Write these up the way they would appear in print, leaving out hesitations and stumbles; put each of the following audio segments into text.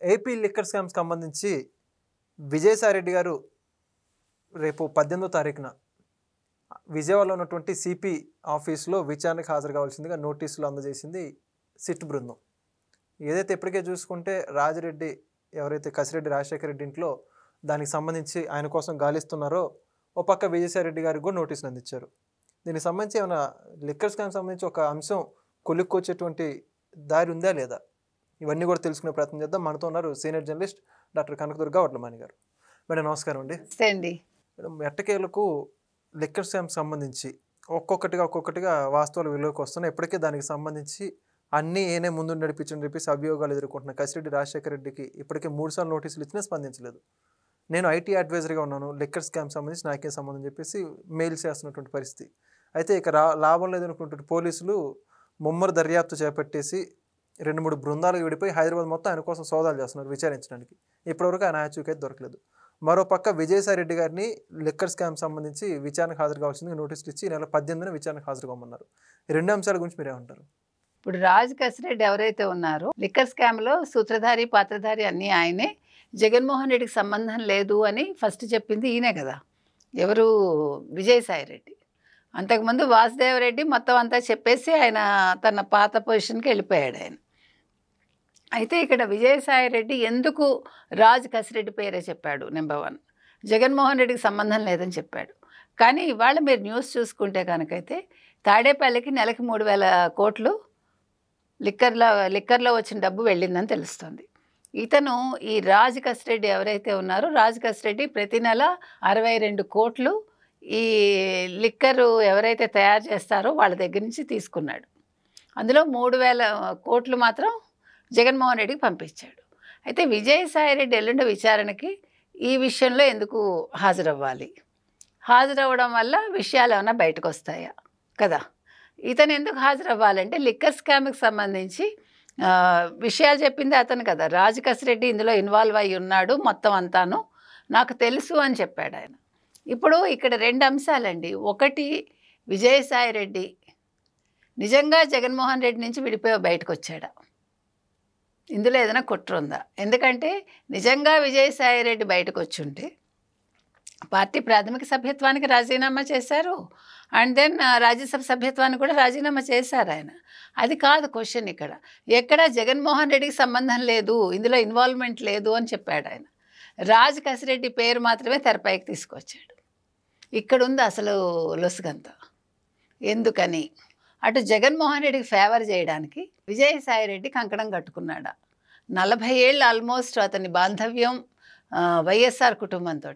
AP liquor scams సంబంధించి విజయసాయిరెడ్డి గారు రేపు 18వ తారీఖున విజయవాడలో ఉన్నటువంటి సిపి ఆఫీస్లో విచారణకు హాజరు కావాల్సిందిగా నోటీసులు అందజేసింది సిట్ బృందం. ఏదైతే ఇప్పటికే చూసుకుంటే రాజిరెడ్డి ఎవరైతే కసిరెడ్డి రాజశేఖర రెడ్డి ఇంట్లో దానికి సంబంధించి ఆయన కోసం గాలిస్తున్నారో ఓ పక్క విజయసాయిరెడ్డి గారికి కూడా నోటీసులు అందించారు. దీనికి సంబంధించి ఏమైనా లిక్కర్ స్కామ్ సంబంధించి ఒక అంశం కొలుక్కొచ్చేటువంటి దారి ఉందా లేదా, ఇవన్నీ కూడా తెలుసుకునే ప్రయత్నం చేద్దాం. మనతో ఉన్నారు senior journalist doctor Kanakadurga Vadlamani గారు. మేడం నమస్కారం అండి. మేడం, ఎట్టకేలకు లిక్కర్ స్కామ్ సంబంధించి ఒక్కొక్కటిగా వాస్తవాలు వెలుగులోకి వస్తున్నాయి. ఇప్పటికే దానికి సంబంధించి అన్నీ ఏనే ముందు నడిపించని చెప్పేసి అభియోగాలు ఎదుర్కొంటున్న కసిరెడ్డి రాజశేఖర రెడ్డికి ఇప్పటికే 3 సార్లు నోటీసులు ఇచ్చినా స్పందించలేదు. నేను ఐటీ అడ్వైజర్గా ఉన్నాను, లిక్కర్ స్కామ్ సంబంధించి నాకేం సంబంధం చెప్పేసి మెయిల్స్ చేస్తున్నటువంటి పరిస్థితి. అయితే ఇక లాభం లేదనుకుంటున్న పోలీసులు ముమ్మర దర్యాప్తు చేపట్టేసి 2-3 బృందాలకు విడిపోయి హైదరాబాద్ మొత్తం ఆయన కోసం సోదాలు చేస్తున్నారు విచారించడానికి. ఇప్పటివరకు ఆయన ఆచూకీ అయితే దొరకలేదు. మరోపక్క విజయసాయిరెడ్డి గారిని లిక్కర్ స్కామ్ సంబంధించి విచారణకు హాజరు కావాల్సిందిగా నోటీసులు ఇచ్చి నెల 18న విచారణకు హాజరు కావమన్నారు. ఈ 2 అంశాల గురించి మీరేమంటారు? ఇప్పుడు రాజ్ కసిరెడ్డి ఎవరైతే ఉన్నారో లిక్కర్ స్కామ్లో సూత్రధారి పాత్రధారి అన్నీ ఆయనే, జగన్మోహన్ రెడ్డికి సంబంధం లేదు అని ఫస్ట్ చెప్పింది ఈయనే కదా, ఎవరు విజయసాయిరెడ్డి. అంతకుముందు వాసుదేవరెడ్డి మొత్తం అంతా చెప్పేసి ఆయన తన పాత పొజిషన్కి వెళ్ళిపోయాడు ఆయన. అయితే ఇక్కడ విజయసాయిరెడ్డి ఎందుకు రాజ్ కసిరెడ్డి పేరే చెప్పాడు? నెంబర్ 1, జగన్మోహన్ రెడ్డికి సంబంధం లేదని చెప్పాడు. కానీ ఇవాళ మీరు న్యూస్ చూసుకుంటే కనుకైతే తాడేపల్లికి నెలకి 3,000 కోట్లు లిక్కర్లో వచ్చిన డబ్బు వెళ్ళిందని తెలుస్తుంది. ఇతను ఈ రాజ్ కసిరెడ్డి ఎవరైతే ఉన్నారో రాజ్ కసిరెడ్డి ప్రతి నెల 62 కోట్లు ఈ లిక్కరు ఎవరైతే తయారు చేస్తారో వాళ్ళ దగ్గర నుంచి తీసుకున్నాడు. అందులో 3,000 కోట్లు మాత్రం జగన్మోహన్ రెడ్డికి పంపించాడు. అయితే విజయసాయిరెడ్డి ఎల్లుండి విచారణకి ఈ విషయంలో ఎందుకు హాజరవ్వాలి? హాజరవ్వడం వల్ల విషయాలు ఏమైనా బయటకు వస్తాయా కదా? ఇతను ఎందుకు హాజరవ్వాలంటే లిక్కర్ స్కామ్కి సంబంధించి విషయాలు చెప్పింది అతను కదా. రాజ్ కసిరెడ్డి ఇందులో ఇన్వాల్వ్ అయ్యి ఉన్నాడు మొత్తం అంతాను, నాకు తెలుసు అని చెప్పాడు ఆయన. ఇప్పుడు ఇక్కడ 2 అంశాలండి. ఒకటి, విజయసాయిరెడ్డి నిజంగా జగన్మోహన్ రెడ్డి నుంచి విడిపోయి బయటకు వచ్చాడా? ఇందులో ఏదైనా కుట్ర ఉందా? ఎందుకంటే నిజంగా విజయసాయిరెడ్డి బయటకు వచ్చుంటే పార్టీ ప్రాథమిక సభ్యత్వానికి రాజీనామా చేశారు, అండ్ దెన్ రాజ్యసభ సభ్యత్వాన్ని కూడా రాజీనామా చేశారు ఆయన. అది కాదు క్వశ్చన్. ఇక్కడ ఎక్కడ జగన్మోహన్ రెడ్డికి సంబంధం లేదు, ఇందులో ఇన్వాల్వ్మెంట్ లేదు అని చెప్పాడు ఆయన. రాజ్ కసిరెడ్డి పేరు మాత్రమే తెరపైకి తీసుకొచ్చాడు. ఇక్కడ ఉంది అసలు లొసుగంతా. ఎందుకని? అటు జగన్మోహన్ రెడ్డికి ఫేవర్ చేయడానికి విజయసాయిరెడ్డి కంకణం కట్టుకున్నాడా? 40 ఏళ్ళు ఆల్మోస్ట్ అతని బాంధవ్యం వైఎస్ఆర్ కుటుంబంతో,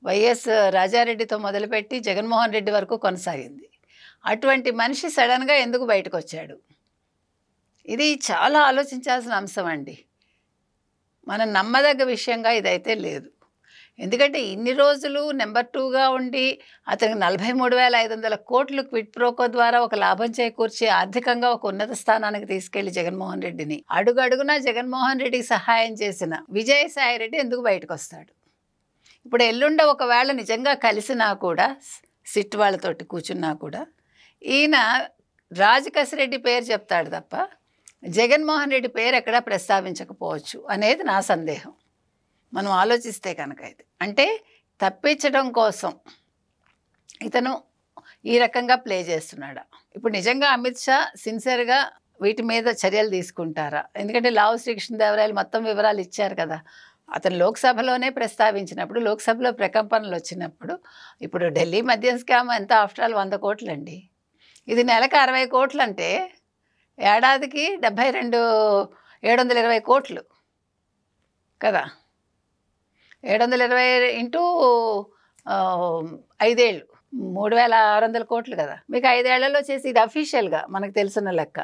వైఎస్ రాజారెడ్డితో మొదలుపెట్టి జగన్మోహన్ రెడ్డి వరకు కొనసాగింది. అటువంటి మనిషి సడన్గా ఎందుకు బయటకు వచ్చాడు? ఇది చాలా ఆలోచించాల్సిన అంశం అండి. మనం నమ్మదగ్గ విషయంగా ఇదైతే లేదు. ఎందుకంటే ఇన్ని రోజులు నెంబర్ 2గా ఉండి అతనికి 43,500 కోట్లు క్విట్ ప్రోకో ద్వారా ఒక లాభం చేకూర్చి ఆర్థికంగా ఒక ఉన్నత స్థానానికి తీసుకెళ్లి జగన్మోహన్ రెడ్డిని అడుగడుగునా జగన్మోహన్ రెడ్డికి సహాయం చేసిన విజయసాయిరెడ్డి ఎందుకు బయటకు వస్తాడు? ఇప్పుడు ఎల్లుండ ఒకవేళ నిజంగా కలిసినా కూడా, సిట్ వాళ్ళతోటి కూర్చున్నా కూడా, ఈయన రాజ్ కసిరెడ్డి పేరు చెప్తాడు తప్ప జగన్మోహన్ రెడ్డి పేరు ఎక్కడా ప్రస్తావించకపోవచ్చు అనేది నా సందేహం. మనం ఆలోచిస్తే కనుక అయితే, అంటే తప్పించడం కోసం ఇతను ఈ రకంగా ప్లే చేస్తున్నాడా? ఇప్పుడు నిజంగా అమిత్ షా సిన్సియర్గా వీటి మీద చర్యలు తీసుకుంటారా? ఎందుకంటే లావు శ్రీకృష్ణదేవరాయలు మొత్తం వివరాలు ఇచ్చారు కదా. అతను లోక్సభలోనే ప్రస్తావించినప్పుడు, లోక్సభలో ప్రకంపనలు వచ్చినప్పుడు, ఇప్పుడు ఢిల్లీ మద్యం స్కామ్ ఎంత ఆఫ్టర్ ఆల్ 100 కోట్లు అండి. ఇది నెలకు 60 కోట్లు అంటే ఏడాదికి 720 కోట్లు కదా. 720 ఇంటూ 5 ఏళ్ళు 3,600 కోట్లు కదా. మీకు 5 ఏళ్లలో చేసి, ఇది అఫీషియల్గా మనకు తెలిసిన లెక్క.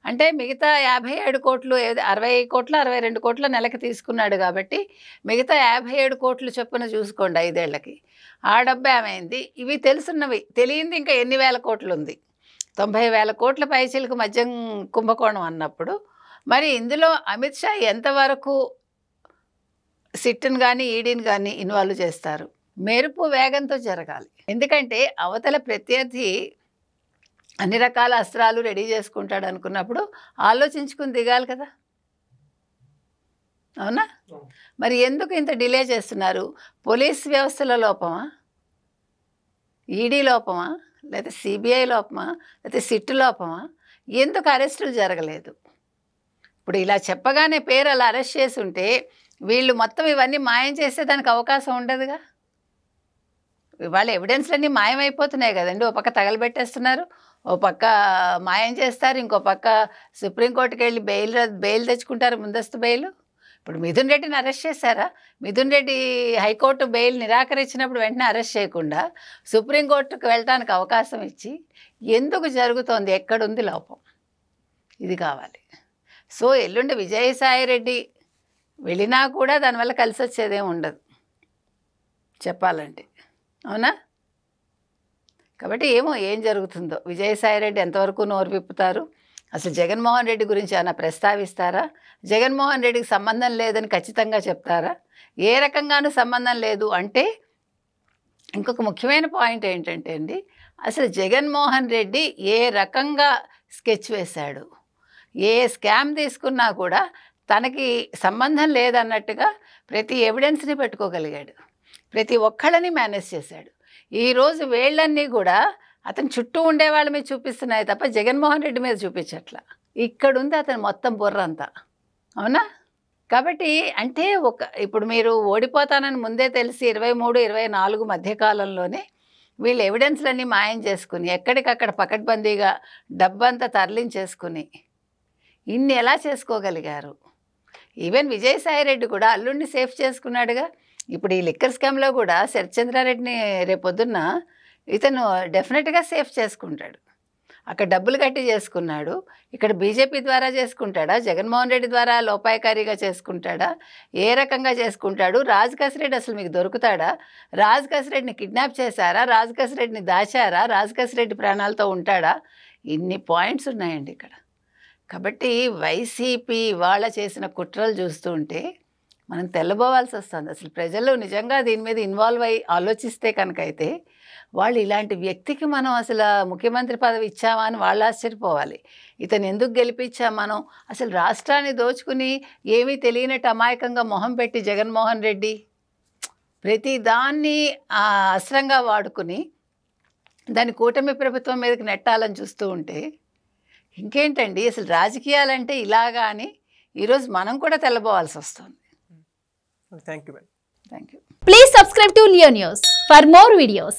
అంటే మిగతా 57 కోట్లు, 60 కోట్లు 62 కోట్ల నెలకి తీసుకున్నాడు కాబట్టి మిగతా 57 కోట్లు చొప్పున చూసుకోండి 5 ఏళ్ళకి. ఆ డబ్బు ఏమైంది? ఇవి తెలుసున్నవి. తెలియంది ఇంకా ఎన్ని వేల కోట్లు ఉంది. 90,000 కోట్ల పైచీలకు మద్యం కుంభకోణం అన్నప్పుడు మరి ఇందులో అమిత్ షా ఎంతవరకు సిట్ని కానీ ఈడీని కానీ ఇన్వాల్వ్ చేస్తారు? మెరుపు వేగంతో జరగాలి. ఎందుకంటే అవతల ప్రత్యర్థి అన్ని రకాల అస్త్రాలు రెడీ చేసుకుంటాడు అనుకున్నప్పుడు ఆలోచించుకుని దిగాలి కదా. అవునా? మరి ఎందుకు ఇంత డిలే చేస్తున్నారు? పోలీస్ వ్యవస్థల లోపమా, ఈడీ లోపమా, లేదా సిబిఐ లోపమా, లేదా సిట్ లోపమా? ఎందుకు అరెస్టులు జరగలేదు? ఇప్పుడు ఇలా చెప్పగానే పేరు అలా అరెస్ట్ చేసి ఉంటే వీళ్ళు మొత్తం ఇవన్నీ మాయం చేసేదానికి అవకాశం ఉండదుగా. వాళ్ళ ఎవిడెన్స్లన్నీ మాయమైపోతున్నాయి కదండి. ఓ పక్క తగలబెట్టేస్తున్నారు, ఓ పక్క మాయం చేస్తారు, ఇంకో పక్క సుప్రీంకోర్టుకి వెళ్ళి బెయిల్ తెచ్చుకుంటారు, ముందస్తు బెయిల్. ఇప్పుడు మిథున్ రెడ్డిని అరెస్ట్ చేశారా? మిథున్ రెడ్డి హైకోర్టు బెయిల్ నిరాకరించినప్పుడు వెంటనే అరెస్ట్ చేయకుండా సుప్రీంకోర్టుకు వెళ్ళటానికి అవకాశం ఇచ్చి ఎందుకు జరుగుతోంది? ఎక్కడుంది లోపం? ఇది కావాలి. సో ఎల్లుండి విజయసాయిరెడ్డి వెళ్ళినా కూడా దానివల్ల కలిసి వచ్చేదేం ఉండదు చెప్పాలంటే, అవునా? కాబట్టి ఏం జరుగుతుందో, విజయసాయిరెడ్డి ఎంతవరకు నోరు విప్పుతారు, అసలు జగన్మోహన్ రెడ్డి గురించి ఏమైనా ప్రస్తావిస్తారా, జగన్మోహన్ రెడ్డికి సంబంధం లేదని ఖచ్చితంగా చెప్తారా, ఏ రకంగానూ సంబంధం లేదు అంటే. ఇంకొక ముఖ్యమైన పాయింట్ ఏంటంటే అండి, అసలు జగన్మోహన్ రెడ్డి ఏ రకంగా స్కెచ్ వేశాడు, ఏ స్కామ్ తీసుకున్నా కూడా తనకి సంబంధం లేదన్నట్టుగా ప్రతి ఎవిడెన్స్ని పెట్టుకోగలిగాడు, ప్రతి ఒక్కళ్ళని మేనేజ్ చేశాడు. ఈరోజు వేళ్ళన్నీ కూడా అతని చుట్టూ ఉండే వాళ్ళ మీద చూపిస్తున్నాయి తప్ప జగన్మోహన్ రెడ్డి మీద చూపించట్లా. ఇక్కడుంది అతను మొత్తం బుర్ర అంతా, అవునా? కాబట్టి అంటే ఇప్పుడు మీరు ఓడిపోతానని ముందే తెలిసి 23, 24 మధ్యకాలంలోనే వీళ్ళు ఎవిడెన్స్లన్నీ మాయం చేసుకుని ఎక్కడికక్కడ పకడ్బందీగా డబ్బంతా తరలించేసుకుని ఇన్ని ఎలా చేసుకోగలిగారు? ఈవెన్ విజయసాయిరెడ్డి కూడా అల్లుడిని సేఫ్ చేసుకున్నాడుగా. ఇప్పుడు ఈ లిక్కర్ స్కామ్లో కూడా శరత్చంద్రారెడ్డిని రేపొద్దున్న ఇతను డెఫినెట్గా సేఫ్ చేసుకుంటాడు. అక్కడ డబ్బులు కట్టి చేసుకున్నాడు, ఇక్కడ బీజేపీ ద్వారా చేసుకుంటాడా, జగన్మోహన్ రెడ్డి ద్వారా లోపాయకారిగా చేసుకుంటాడా, ఏ రకంగా చేసుకుంటాడు? రాజకేశ్రెడ్డి అసలు మీకు దొరుకుతాడా? రాజకేశ్రెడ్డిని కిడ్నాప్ చేశారా, రాజకేశ్రెడ్డిని దాచారా, రాజకేశ్రెడ్డి ప్రాణాలతో ఉంటాడా? ఇన్ని పాయింట్స్ ఉన్నాయండి ఇక్కడ. కాబట్టి వైసీపీ వాళ్ళ చేసిన కుట్రలు చూస్తూ ఉంటే మనం తెల్లబోవాల్సి వస్తుంది. అసలు ప్రజలు నిజంగా దీని మీద ఇన్వాల్వ్ అయ్యి ఆలోచిస్తే కనుక అయితే వాళ్ళు ఇలాంటి వ్యక్తికి మనం అసలు ముఖ్యమంత్రి పదవి ఇచ్చామా అని వాళ్ళు ఆశ్చర్యపోవాలి. ఇతను ఎందుకు గెలిపించాం మనం? అసలు రాష్ట్రాన్ని దోచుకుని ఏమీ తెలియనట్టు అమాయకంగా మొహం పెట్టి జగన్మోహన్ రెడ్డి ప్రతి దాన్ని అస్త్రంగా వాడుకుని దాన్ని కూటమి ప్రభుత్వం మీదకి నెట్టాలని చూస్తూ ఉంటే ఇంకేంటండి అసలు రాజకీయాలంటే ఇలాగా అని ఈరోజు మనం కూడా తెల్లబోవాల్సి వస్తుంది. Thank you. Thank you. Please subscribe to Leo News for more videos.